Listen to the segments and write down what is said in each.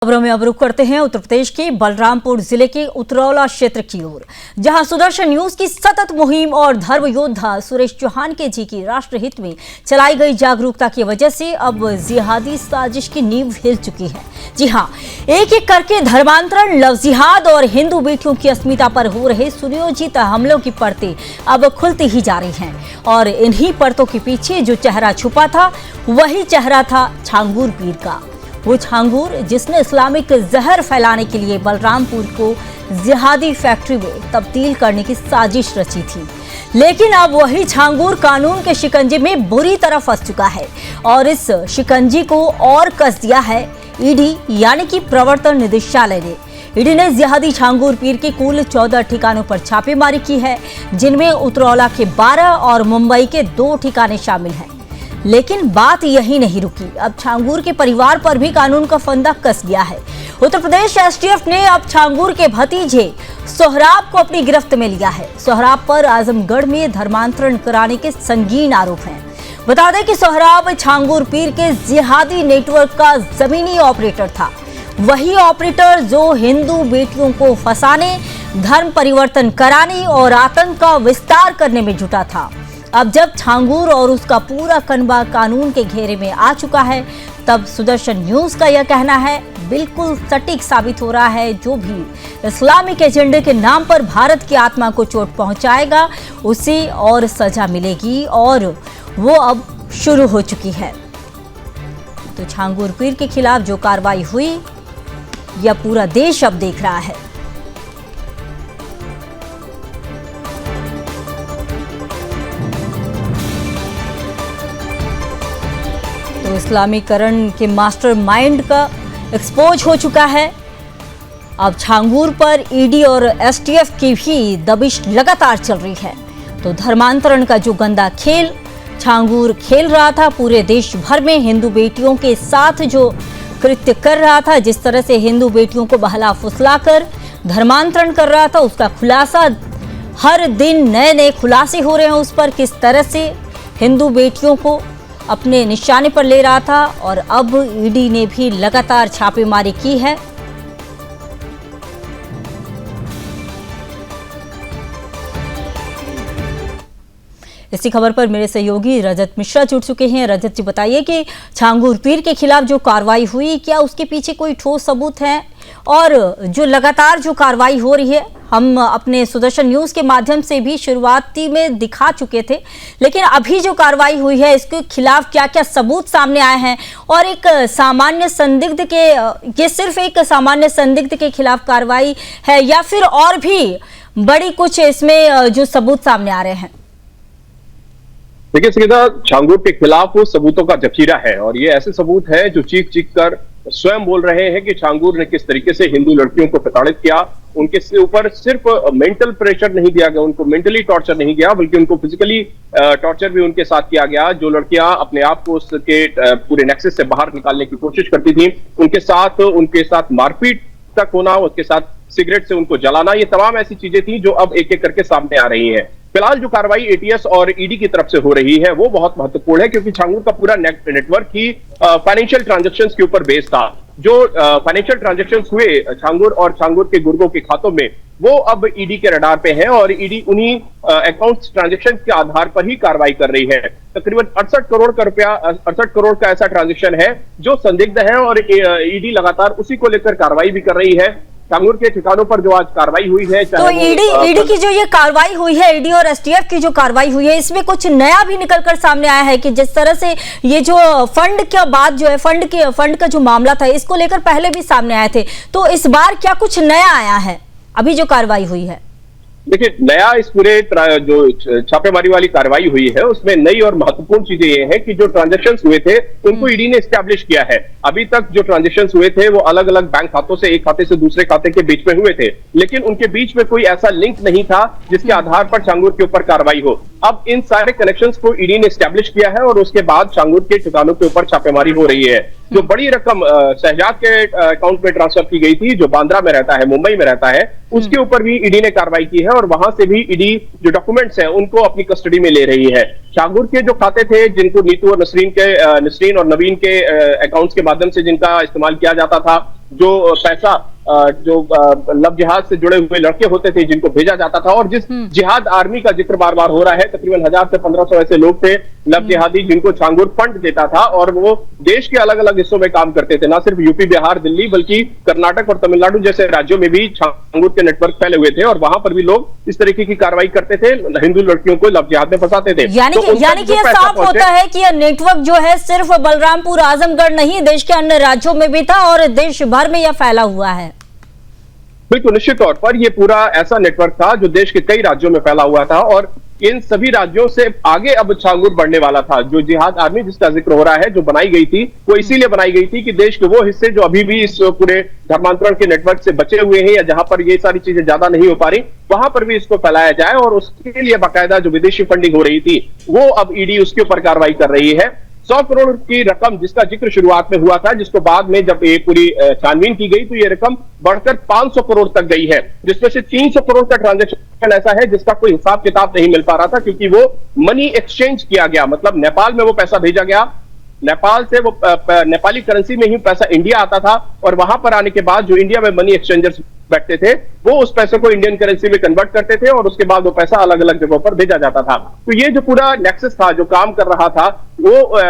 खबरों में अब रुख करते हैं उत्तर प्रदेश के बलरामपुर जिले के उतरौला क्षेत्र की ओर, जहां सुदर्शन न्यूज की सतत मुहिम और धर्म योद्धा सुरेश चौहान के जी की राष्ट्रहित में चलाई गई जागरूकता की वजह से अब जिहादी साजिश की नींव हिल चुकी है। जी हां, एक एक करके धर्मांतरण, लव जिहाद और हिंदू बेटियों की अस्मिता पर हो रहे सुनियोजित हमलों की परतें अब खुलती ही जा रही हैं और इन्हीं परतों के पीछे जो चेहरा छुपा था वही चेहरा था छांगूर पीर का। वो छांगूर जिसने इस्लामिक जहर फैलाने के लिए बलरामपुर को जिहादी फैक्ट्री में तब्दील करने की साजिश रची थी, लेकिन अब वही छांगूर कानून के शिकंजे में बुरी तरह फंस चुका है और इस शिकंजी को और कस दिया है ईडी यानी कि प्रवर्तन निदेशालय ने। ईडी ने जिहादी छांगूर पीर के कुल 14 ठिकानों पर छापेमारी की है, जिनमें उतरौला के 12 और मुंबई के 2 ठिकाने शामिल हैं। लेकिन बात यही नहीं रुकी, अब छांगूर के परिवार पर भी कानून का फंदा कस गया है। उत्तर प्रदेश एसटीएफ ने अब छांगूर के भतीजे सोहराब को अपनी गिरफ्त में लिया है। सोहराब पर आजमगढ़ में धर्मांतरण कराने के संगीन आरोप हैं। बता दें कि सोहराब छांगूर पीर के जिहादी नेटवर्क का जमीनी ऑपरेटर था, वही ऑपरेटर जो हिंदू बेटियों को फंसाने, धर्म परिवर्तन कराने और आतंक का विस्तार करने में जुटा था। अब जब छांगूर और उसका पूरा कनबा कानून के घेरे में आ चुका है, तब सुदर्शन न्यूज का यह कहना है बिल्कुल सटीक साबित हो रहा है, जो भी इस्लामिक एजेंडे के नाम पर भारत की आत्मा को चोट पहुंचाएगा उसे और सजा मिलेगी और वो अब शुरू हो चुकी है। तो छांगूर पीर के खिलाफ जो कार्रवाई हुई यह पूरा देश अब देख रहा है। तो इस्लामीकरण के मास्टरमाइंड का एक्सपोज हो चुका है। अब छांगूर पर ईडी और एसटीएफ की भी दबिश लगातार चल रही है। तो धर्मांतरण का जो गंदा खेल छांगूर खेल रहा था, पूरे देश भर में हिंदू बेटियों के साथ जो कृत्य कर रहा था, जिस तरह से हिंदू बेटियों को बहला फुसलाकर धर्मांतरण कर रहा था, उसका खुलासा हर दिन नए नए खुलासे हो रहे हैं उस पर, किस तरह से हिंदू बेटियों को अपने निशाने पर ले रहा था। और अब ईडी ने भी लगातार छापेमारी की है। इसी खबर पर मेरे सहयोगी रजत मिश्रा जुड़ चुके हैं। रजत जी, बताइए कि छांगूर पीर के खिलाफ जो कार्रवाई हुई, क्या उसके पीछे कोई ठोस सबूत है? और जो लगातार जो कार्रवाई हो रही है, हम अपने सुदर्शन न्यूज के माध्यम से भी शुरुआती में दिखा चुके थे, लेकिन अभी जो कार्रवाई हुई है इसके खिलाफ क्या क्या सबूत सामने आए हैं? और एक सामान्य संदिग्ध के, ये सिर्फ एक सामान्य संदिग्ध के खिलाफ कार्रवाई है या फिर और भी बड़ी कुछ इसमें जो सबूत सामने आ रहे हैं? देखिए सीधा छांगूर के खिलाफ वो सबूतों का जखीरा है और ये ऐसे सबूत हैं जो चीख चीख कर स्वयं बोल रहे हैं कि छांगूर ने किस तरीके से हिंदू लड़कियों को प्रताड़ित किया। उनके ऊपर सिर्फ मेंटल प्रेशर नहीं दिया गया, उनको मेंटली टॉर्चर नहीं किया, बल्कि उनको फिजिकली टॉर्चर भी उनके साथ किया गया। जो लड़कियां अपने आप को उसके पूरे नेक्सस से बाहर निकालने की कोशिश करती थी, उनके साथ मारपीट तक होना, उसके साथ सिगरेट से उनको जलाना, ये तमाम ऐसी चीजें थी जो अब एक एक करके सामने आ रही हैं। फिलहाल जो कार्रवाई एटीएस और ईडी की तरफ से हो रही है वो बहुत महत्वपूर्ण है, क्योंकि छांगूर का पूरा नेटवर्क ही फाइनेंशियल ट्रांजैक्शंस के ऊपर बेस्ड था। जो फाइनेंशियल ट्रांजैक्शंस हुए छांगूर और छांगूर के गुर्गों के खातों में, वो अब ईडी के रडार पे है और ईडी उन्हीं अकाउंट्स ट्रांजैक्शन के आधार पर ही कार्रवाई कर रही है। तकरीबन 68 करोड़ का रुपया, 68 करोड़ का ऐसा ट्रांजैक्शन है जो संदिग्ध है और ईडी लगातार उसी को लेकर कार्रवाई भी कर रही है। छांगूर के ठिकानों पर जो आज कार्रवाई हुई है, तो ईडी की जो ये कार्रवाई हुई है, ईडी और एसटीएफ की जो कार्रवाई हुई है, इसमें कुछ नया भी निकलकर सामने आया है कि जिस तरह से ये जो फंड का बात जो है, फंड का जो मामला था, इसको लेकर पहले भी सामने आए थे, तो इस बार क्या कुछ नया आया है अभी जो कार्रवाई हुई है? देखिए, नया इस पूरे जो छापेमारी वाली कार्रवाई हुई है उसमें नई और महत्वपूर्ण चीजें ये है कि जो ट्रांजैक्शंस हुए थे उनको ईडी ने एस्टैब्लिश किया है। अभी तक जो ट्रांजैक्शंस हुए थे वो अलग अलग बैंक खातों से एक खाते से दूसरे खाते के बीच में हुए थे, लेकिन उनके बीच में कोई ऐसा लिंक नहीं था जिसके आधार पर छांगूर के ऊपर कार्रवाई हो। अब इन सारे कनेक्शंस को ईडी ने एस्टैब्लिश किया है और उसके बाद छांगूर के ठिकानों के ऊपर छापेमारी हो रही है। जो बड़ी रकम शहजाद के अकाउंट में ट्रांसफर की गई थी, जो बांद्रा में रहता है, मुंबई में रहता है, उसके ऊपर भी ईडी ने कार्रवाई की है और वहां से भी ईडी जो डॉक्यूमेंट्स हैं उनको अपनी कस्टडी में ले रही है। छांगुर के जो खाते थे, जिनको नीतू और नसरीन और नवीन के अकाउंट्स के माध्यम से जिनका इस्तेमाल किया जाता था, जो पैसा जो लव जिहाद से जुड़े हुए लड़के होते थे जिनको भेजा जाता था, और जिस जिहाद आर्मी का जिक्र बार बार हो रहा है, तकरीबन 1000 से 1500 ऐसे लोग थे लव जिहादी जिनको छांगुर फंड देता था और वो देश के अलग अलग हिस्सों में काम करते थे, ना सिर्फ यूपी, बिहार, दिल्ली, बल्कि कर्नाटक और तमिलनाडु जैसे राज्यों में भी छांगुर के नेटवर्क फैले हुए थे और वहां पर भी लोग इस तरीके की कार्रवाई करते थे, हिंदू लड़कियों को लव जिहाद में फंसाते थे। यानी कि यह साफ होता है कि यह नेटवर्क जो है सिर्फ बलरामपुर, आजमगढ़ नहीं, देश के अन्य राज्यों में भी था और देश भर में यह फैला हुआ है। बिल्कुल, निश्चित तौर पर यह पूरा ऐसा नेटवर्क था जो देश के कई राज्यों में फैला हुआ था और इन सभी राज्यों से आगे अब छांगुर बढ़ने वाला था। जो जिहाद आर्मी जिसका जिक्र हो रहा है, जो बनाई गई थी, वो इसीलिए बनाई गई थी कि देश के वो हिस्से जो अभी भी इस पूरे धर्मांतरण के नेटवर्क से बचे हुए हैं या जहां पर ये सारी चीजें ज्यादा नहीं हो पा रही, वहां पर भी इसको फैलाया जाए और उसके लिए बाकायदा जो विदेशी फंडिंग हो रही थी वो अब ईडी उसके ऊपर कार्रवाई कर रही है। 100 करोड़ की रकम जिसका जिक्र शुरुआत में हुआ था, जिसको बाद में जब ये पूरी छानबीन की गई तो ये रकम बढ़कर 500 करोड़ तक गई है, जिसमें से 300 करोड़ का ट्रांजैक्शन ऐसा है जिसका कोई हिसाब किताब नहीं मिल पा रहा था क्योंकि वो मनी एक्सचेंज किया गया, मतलब नेपाल में वो पैसा भेजा गया, नेपाल से वो नेपाली करेंसी में ही पैसा इंडिया आता था और वहां पर आने के बाद जो इंडिया में मनी एक्सचेंजर्स बैठते थे वो उस पैसे को इंडियन करेंसी में कन्वर्ट करते थे और उसके बाद वो पैसा अलग अलग जगहों पर भेजा जाता था। तो ये जो पूरा नेक्सस था, जो काम कर रहा था, वो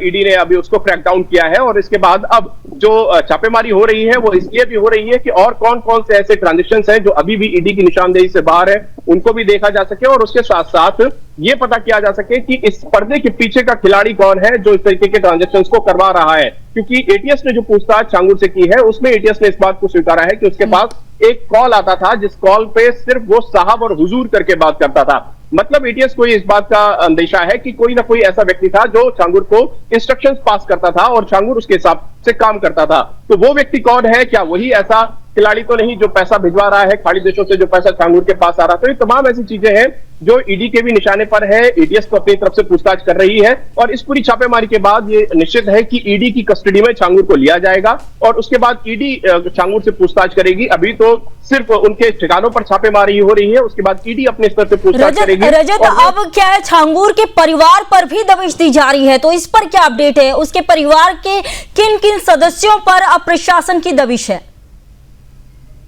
ईडी ने अभी उसको क्रैकडाउन किया है और इसके बाद अब जो छापेमारी हो रही है वो इसलिए भी हो रही है कि और कौन कौन से ऐसे ट्रांजेक्शंस हैं जो अभी भी ईडी की निशानदेही से बाहर है, उनको भी देखा जा सके और उसके साथ साथ ये पता किया जा सके कि इस पर्दे के पीछे का खिलाड़ी कौन है जो इस तरीके के ट्रांजेक्शंस को करवा रहा है। क्योंकि एटीएस ने जो पूछताछ छांगुर से की है उसमें एटीएस ने इस बात को स्वीकारा है कि उसके पास एक कॉल आता था जिस कॉल पे सिर्फ वो साहब और हुजूर करके बात करता था। मतलब एटीएस को इस बात का अंदेशा है कि कोई ना कोई ऐसा व्यक्ति था जो छांगुर को इंस्ट्रक्शंस पास करता था और छांगुर उसके हिसाब से काम करता था। तो वो व्यक्ति कौन है, क्या वही ऐसा खिलाड़ी तो नहीं जो पैसा भिजवा रहा है खाड़ी देशों से, जो पैसा छांगुर के पास आ रहा था? तो ये तमाम ऐसी चीजें हैं जो ईडी के भी निशाने पर है। एटीएस को अपनी तरफ से पूछताछ कर रही है और इस पूरी छापेमारी के बाद ये निश्चित है कि ईडी की कस्टडी में छांगुर को लिया जाएगा और उसके बाद ईडी छांगुर से पूछताछ करेगी। अभी तो सिर्फ उनके ठिकानों पर छापेमारी हो रही है, उसके बाद ईडी अपने स्तर से पूछताछ करेगी। रजत, अब क्या है, छांगुर के परिवार पर भी दबिश दी जा रही है, तो इस पर क्या अपडेट है? उसके परिवार के किन किन सदस्यों पर अब प्रशासन की दबिश है?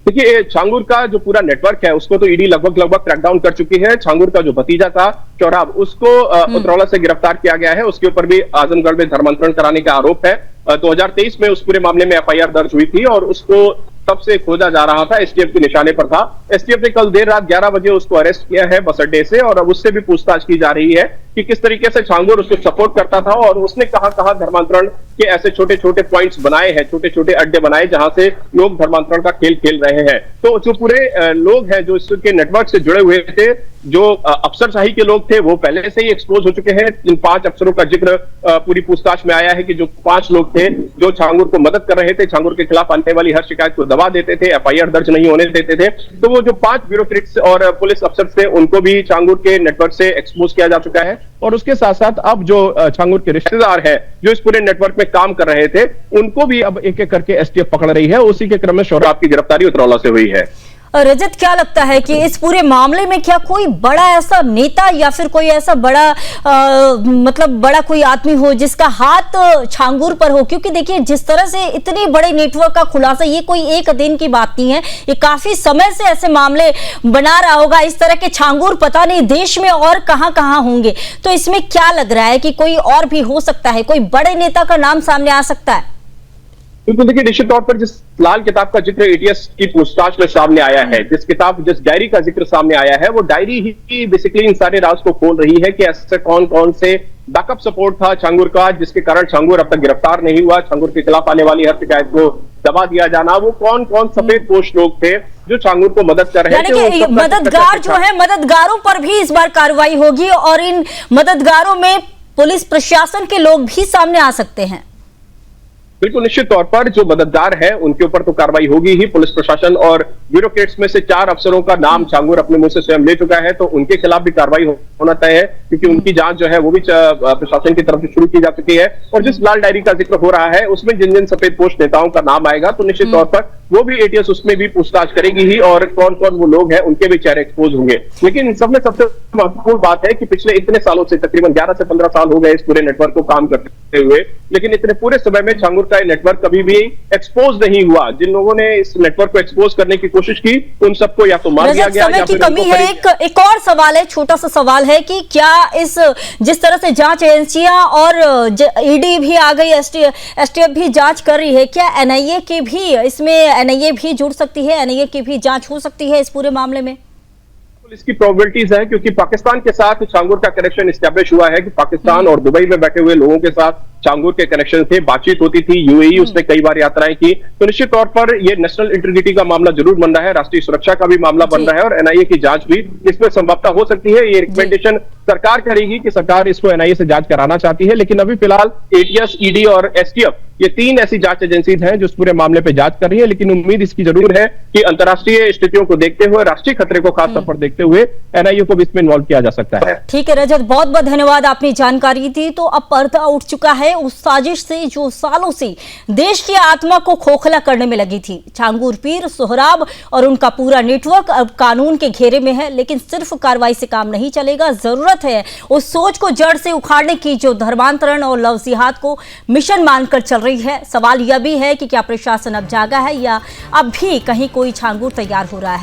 देखिए, छांगुर का जो पूरा नेटवर्क है उसको तो ईडी लगभग क्रैकडाउन कर चुकी है। छांगुर का जो भतीजा था चौराब, उसको उतरौला से गिरफ्तार किया गया है। उसके ऊपर भी आजमगढ़ में धर्मांतरण कराने का आरोप है। 2023 में उस पूरे मामले में एफआईआर दर्ज हुई थी और उसको तब से खोजा जा रहा था, एसटीएफ के निशाने पर था। एसटीएफ ने कल देर रात 11 बजे उसको अरेस्ट किया है बस अड्डे से और अब उससे भी पूछताछ की जा रही है कि किस तरीके से छांगुर उसको सपोर्ट करता था और उसने कहां धर्मांतरण के ऐसे छोटे छोटे पॉइंट्स बनाए हैं, छोटे छोटे अड्डे बनाए जहां से लोग धर्मांतरण का खेल खेल रहे हैं। तो जो पूरे लोग हैं जो इसके नेटवर्क से जुड़े हुए थे, जो अफसरशाही के लोग थे, वो पहले से ही एक्सपोज हो चुके हैं। इन 5 अफसरों का जिक्र पूरी पूछताछ में आया है कि जो 5 लोग थे जो छांगुर को मदद कर रहे थे, छांगुर के खिलाफ आने वाली हर शिकायत को दबा देते थे, एफआईआर दर्ज नहीं होने देते थे। तो वो जो 5 ब्यूरोक्रेट्स और पुलिस अफसर थे उनको भी छांगुर के नेटवर्क से एक्सपोज किया जा चुका है और उसके साथ साथ अब जो छांगुर के रिश्तेदार हैं जो इस पूरे नेटवर्क में काम कर रहे थे, उनको भी अब एक एक करके एसटीएफ पकड़ रही है। उसी के क्रम में शौराब की गिरफ्तारी उतरौला से हुई है। रजत, क्या लगता है कि इस पूरे मामले में क्या कोई बड़ा ऐसा नेता या फिर कोई ऐसा बड़ा मतलब बड़ा कोई आदमी हो जिसका हाथ छांगुर पर हो? क्योंकि देखिए, जिस तरह से इतने बड़े नेटवर्क का खुलासा, ये कोई एक दिन की बात नहीं है, ये काफी समय से ऐसे मामले बना रहा होगा। इस तरह के छांगुर पता नहीं देश में और कहां होंगे। तो इसमें क्या लग रहा है कि कोई और भी हो सकता है, कोई बड़े नेता का नाम सामने आ सकता है? बिल्कुल, देखिए, निश्चित तौर पर जिस लाल किताब का जिक्र एटीएस की पूछताछ में सामने आया है, जिस डायरी का जिक्र सामने आया है, वो डायरी ही बेसिकली इन सारे राज को खोल रही है कि ऐसे कौन कौन से बैकअप सपोर्ट था छांगुर का जिसके कारण छांगुर अब तक गिरफ्तार नहीं हुआ। छांगुर के खिलाफ आने वाली हर शिकायत को दबा दिया जाना, वो कौन कौन सफेद पोश लोग थे जो छांगुर को मदद कर रहे थे। मददगार जो है, मददगारों पर भी इस बार कार्रवाई होगी और इन मददगारों में पुलिस प्रशासन के लोग भी सामने आ सकते हैं। बिल्कुल निश्चित तौर पर जो मददगार है उनके ऊपर तो कार्रवाई होगी ही। पुलिस प्रशासन और ब्यूरोक्रेट्स में से 4 अफसरों का नाम छांगुर अपने मुंह से स्वयं ले चुका है, तो उनके खिलाफ भी कार्रवाई होना तय है, क्योंकि उनकी जांच जो है वो भी प्रशासन की तरफ से शुरू की जा चुकी है। और जिस लाल डायरी का जिक्र हो रहा है उसमें जिन जिन सफेद पोस्ट नेताओं का नाम आएगा, तो निश्चित तौर पर वो भी एटीएस उसमें भी पूछताछ करेगी ही, और कौन कौन वो लोग हैं उनके भी चेहरे एक्सपोज होंगे। लेकिन इन सब में सबसे महत्वपूर्ण बात है कि पिछले इतने सालों से, तकरीबन 11 से 15 साल हो गए इस पूरे नेटवर्क को काम करते हुए, लेकिन इतने पूरे समय में छांगुर का नेटवर्क कभी भी एक्सपोज नहीं हुआ। जिन लोगों ने इस नेटवर्क को एक्सपोज करने की कोशिश की उन सबको या तो मार दिया गया, समय की कमी है। एक और सवाल है, छोटा सा सवाल है कि क्या इस जिस तरह से जांच एजेंसियां और ईडी भी आ गई, एसटीएफ भी जांच कर रही है, क्या एनआईए की भी इसमें एनआईए भी जुड़ सकती है, एनआईए की भी जांच हो सकती है इस पूरे मामले में? इसकी प्रोबेबिलिटीज है, क्योंकि पाकिस्तान के साथ छांगुर का कनेक्शन एस्टैब्लिश हुआ है कि पाकिस्तान और दुबई में बैठे हुए लोगों के साथ छांगुर के कनेक्शन थे, बातचीत होती थी, यूएई उसने कई बार यात्राएं की। तो निश्चित तौर पर ये नेशनल इंटीग्रिटी का मामला जरूर बन रहा है, राष्ट्रीय सुरक्षा का भी मामला बन रहा है, और एनआईए की जांच भी इसमें संभवतः हो सकती है। ये रिकमेंडेशन सरकार करेगी कि सरकार इसको एनआईए से जांच कराना चाहती है, लेकिन अभी फिलहाल एटीएस, ईडी और एसटीएफ, ये 3 ऐसी जांच एजेंसीज हैं जो इस पूरे मामले पे जांच कर रही है। लेकिन उम्मीद इसकी जरूर है कि अंतर्राष्ट्रीय स्थितियों को देखते हुए, राष्ट्रीय खतरे को खास तौर पर देखते हुए एनआईए को भी इसमें इन्वॉल्व किया जा सकता है। ठीक है रजत, बहुत बहुत धन्यवाद, आपने जानकारी दी। तो अब पर्दा उठ चुका है उस साजिश से जो सालों से देश की आत्मा को खोखला करने में लगी थी। छांगुर पीर, सोहराब और उनका पूरा नेटवर्क अब कानून के घेरे में है, लेकिन सिर्फ कार्रवाई से काम नहीं चलेगा। जरूरत है उस सोच को जड़ से उखाड़ने की जो धर्मांतरण और लव जिहाद को मिशन मानकर चल रही है। सवाल यह भी है कि क्या प्रशासन अब जागा है या अब भी कहीं कोई छांगुर तैयार हो रहा है।